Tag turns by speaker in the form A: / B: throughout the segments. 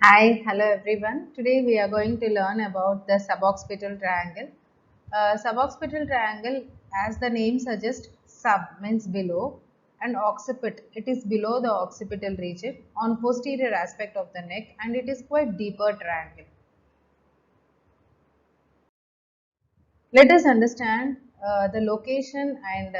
A: Hi, hello everyone. Today we are going to learn about the suboccipital triangle. Suboccipital triangle, as the name suggests, sub means below and occipit, it is below the occipital region on posterior aspect of the neck, and it is quite deeper triangle. Let us understand the location and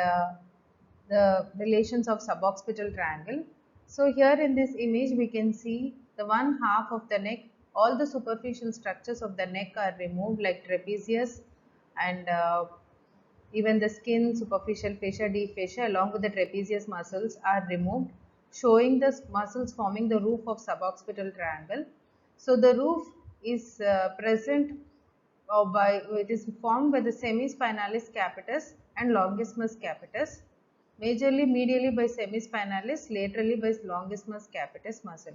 A: the relations of suboccipital triangle. So here in this image we can see the one half of the neck, all the superficial structures of the neck are removed like trapezius and even the skin, superficial fascia, deep fascia along with the trapezius muscles are removed, showing the muscles forming the roof of suboccipital triangle. So the roof is present it is formed by the semispinalis capitis and longissimus capitis, majorly medially by semispinalis, laterally by longissimus capitis muscle.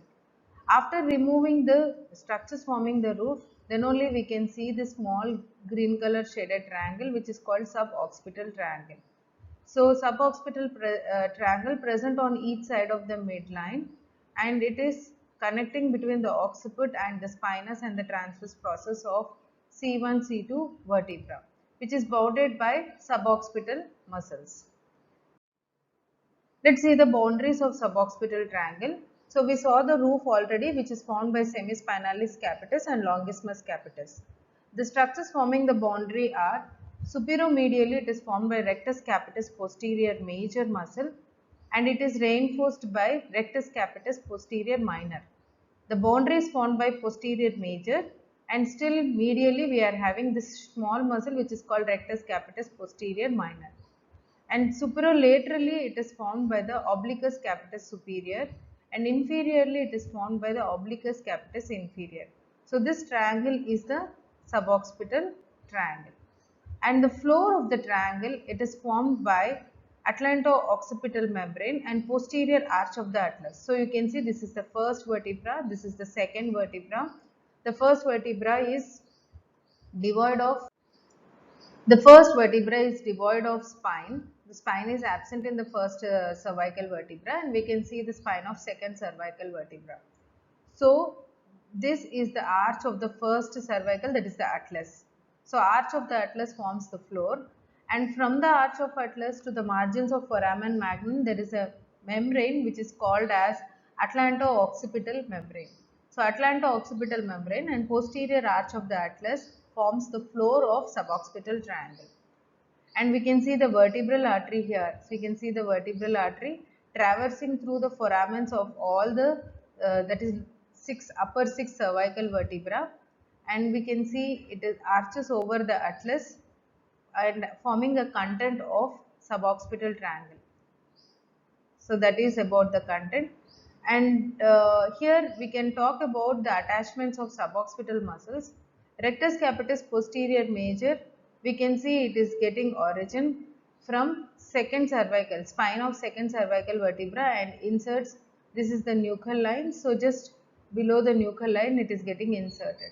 A: After removing the structures forming the roof, then only we can see the small green color shaded triangle which is called suboccipital triangle. So suboccipital triangle present on each side of the midline, and it is connecting between the occiput and the spinous and the transverse process of C1, C2 vertebra, which is bounded by suboccipital muscles. Let's see the boundaries of suboccipital triangle. So we saw the roof already, which is formed by semispinalis capitis and longissimus capitis. The structures forming the boundary are superomedially, it is formed by rectus capitis posterior major muscle, and it is reinforced by rectus capitis posterior minor. The boundary is formed by posterior major, and still medially we are having this small muscle which is called rectus capitis posterior minor. And superolaterally it is formed by the obliquus capitis superior, and inferiorly it is formed by the obliquus capitis inferior. So this triangle is the suboccipital triangle, and the floor of the triangle, it is formed by atlanto-occipital membrane and posterior arch of the atlas. So you can see this is the first vertebra, this is the second vertebra. The first vertebra is devoid of the first vertebra is devoid of spine. The spine is absent in the first cervical vertebra, and we can see the spine of second cervical vertebra. So this is the arch of the first cervical, that is the atlas. So arch of the atlas forms the floor, and from the arch of atlas to the margins of foramen magnum there is a membrane which is called as atlanto-occipital membrane. So atlanto-occipital membrane and posterior arch of the atlas forms the floor of suboccipital triangle. And we can see the vertebral artery here. So you can see the vertebral artery traversing through the foramens of all the that is upper six cervical vertebra, and we can see it is arches over the atlas and forming a content of suboccipital triangle. So that is about the content, and here we can talk about the attachments of suboccipital muscles. Rectus capitis posterior major, we can see it is getting origin from second cervical, spine of second cervical vertebra, and inserts, this is the nuchal line, so just below the nuchal line it is getting inserted.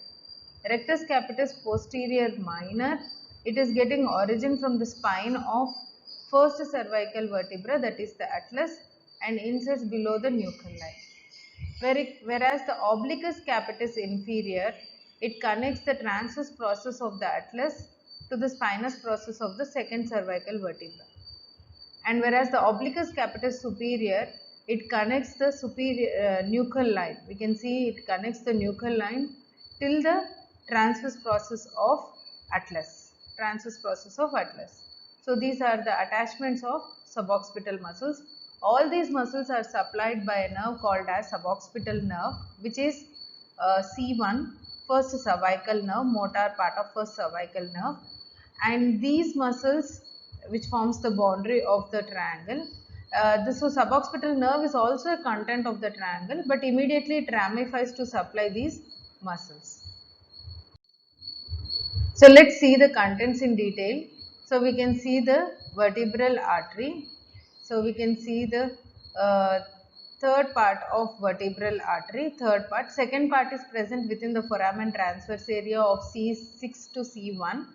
A: Rectus capitis posterior minor, it is getting origin from the spine of first cervical vertebra, that is the atlas, and inserts below the nuchal line. Whereas the obliquus capitis inferior, it connects the transverse process of the atlas to the spinous process of the second cervical vertebra. And whereas the obliquus capitis superior, it connects the superior nuchal line. We can see it connects the nuchal line till the transverse process of atlas. So these are the attachments of suboccipital muscles. All these muscles are supplied by a nerve called as suboccipital nerve, which is C1, first cervical nerve, motor part of first cervical nerve, and these muscles which forms the boundary of the triangle. This suboccipital nerve is also a content of the triangle, but immediately it ramifies to supply these muscles. So let's see the contents in detail. So we can see the vertebral artery. So we can see the third part of vertebral artery, third part. Second part is present within the foramen transverse area of C6 to C1,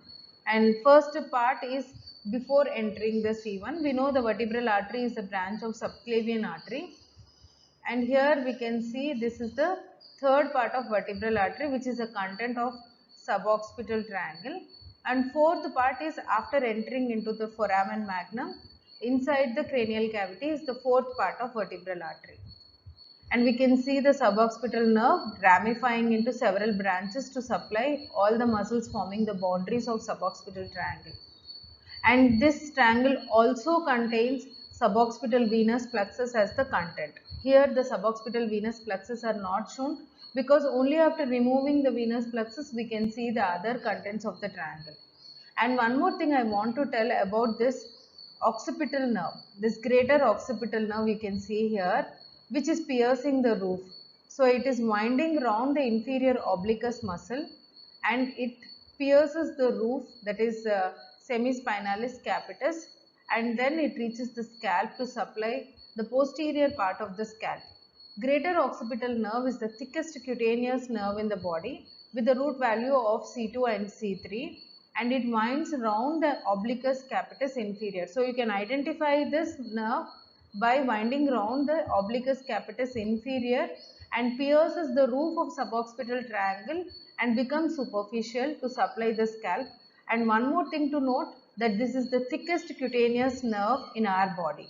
A: and first part is before entering the C1. We know the vertebral artery is a branch of subclavian artery, And here we can see this is the third part of vertebral artery, which is the content of suboccipital triangle, and fourth part is after entering into the foramen magnum inside the cranial cavity is the fourth part of vertebral artery. And we can see the suboccipital nerve ramifying into several branches to supply all the muscles forming the boundaries of suboccipital triangle. And this triangle also contains suboccipital venous plexus as the content. Here the suboccipital venous plexus are not shown because only after removing the venous plexus we can see the other contents of the triangle. And one more thing I want to tell about this occipital nerve. This greater occipital nerve you can see here, which is piercing the roof. So it is winding round the inferior obliquus muscle and it pierces the roof, that is semispinalis capitis, and then it reaches the scalp to supply the posterior part of the scalp. Greater occipital nerve is the thickest cutaneous nerve in the body with the root value of C2 and C3, and it winds round the obliquus capitis inferior. So you can identify this nerve by winding round the obliquus capitis inferior and pierces the roof of suboccipital triangle and becomes superficial to supply the scalp. And one more thing to note, that this is the thickest cutaneous nerve in our body.